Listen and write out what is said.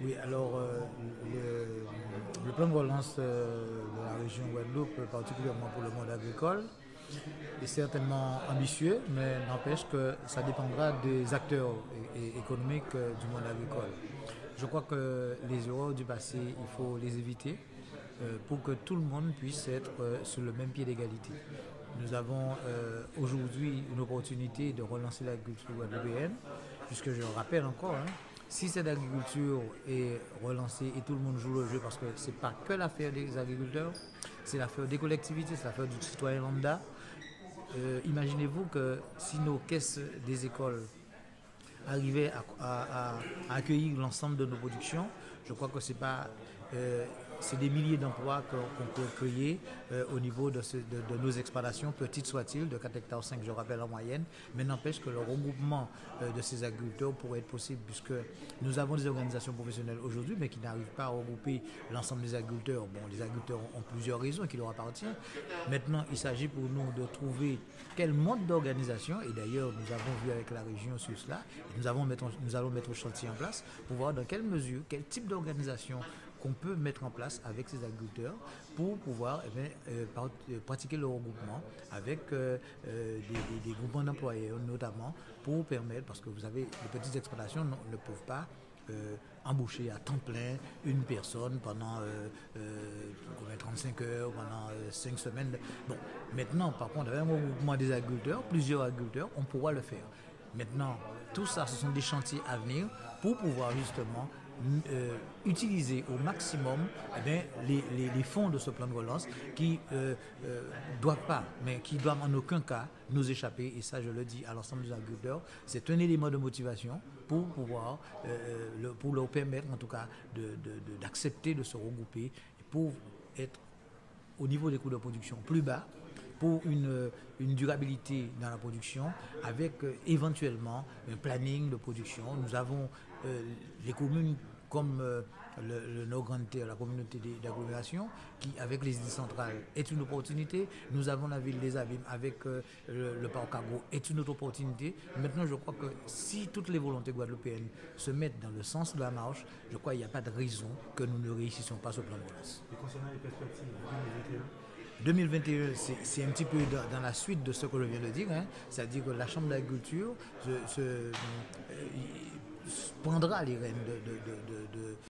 Oui, alors le plan de relance de la région Guadeloupe, particulièrement pour le monde agricole, est certainement ambitieux, mais n'empêche que ça dépendra des acteurs économiques du monde agricole. Je crois que les erreurs du passé, il faut les éviter pour que tout le monde puisse être sur le même pied d'égalité. Nous avons aujourd'hui une opportunité de relancer l'agriculture guadeloupéenne, puisque je le rappelle encore, hein, si cette agriculture est relancée et tout le monde joue le jeu, parce que ce n'est pas que l'affaire des agriculteurs, c'est l'affaire des collectivités, c'est l'affaire du citoyen lambda. Imaginez-vous que si nos caisses des écoles arrivaient à accueillir l'ensemble de nos productions, je crois que c'est des milliers d'emplois qu'on peut créer au niveau de nos exploitations, petites soient-ils, de 4 hectares 5, je rappelle en moyenne, mais n'empêche que le regroupement de ces agriculteurs pourrait être possible puisque nous avons des organisations professionnelles aujourd'hui, mais qui n'arrivent pas à regrouper l'ensemble des agriculteurs. Bon, les agriculteurs ont plusieurs raisons qui leur appartiennent. Maintenant, il s'agit pour nous de trouver quel mode d'organisation, et d'ailleurs nous avons vu avec la région sur cela, et nous allons mettre le chantier en place pour voir dans quelle mesure, quel type d'organisation qu'on peut mettre en place avec ces agriculteurs pour pouvoir pratiquer le regroupement avec des groupements d'employeurs notamment pour permettre, parce que vous savez, les petites exploitations ne peuvent pas embaucher à temps plein une personne pendant 35 heures, pendant 5 semaines. Bon, maintenant, par contre, avec un regroupement des agriculteurs, plusieurs agriculteurs, on pourra le faire. Maintenant, tout ça, ce sont des chantiers à venir pour pouvoir justement utiliser au maximum les fonds de ce plan de relance qui doivent pas, mais qui doivent en aucun cas nous échapper. Et ça, je le dis à l'ensemble des agriculteurs, c'est un élément de motivation pour pouvoir, pour leur permettre en tout cas d'accepter de se regrouper et pour être au niveau des coûts de production plus bas, pour une durabilité dans la production, avec éventuellement un planning de production. Nous avons les communes comme le Nord-Grande Terre, la communauté d'agglomération, qui avec les îles centrales est une opportunité. Nous avons la ville des Abîmes avec le parc agro est une autre opportunité. Maintenant, je crois que si toutes les volontés guadeloupéennes se mettent dans le sens de la marche, je crois qu'il n'y a pas de raison que nous ne réussissions pas ce plan de relance. Et concernant les perspectives 2021, 2021, c'est un petit peu dans la suite de ce que je viens de dire, hein, c'est-à-dire que la Chambre d'agriculture prendra les rênes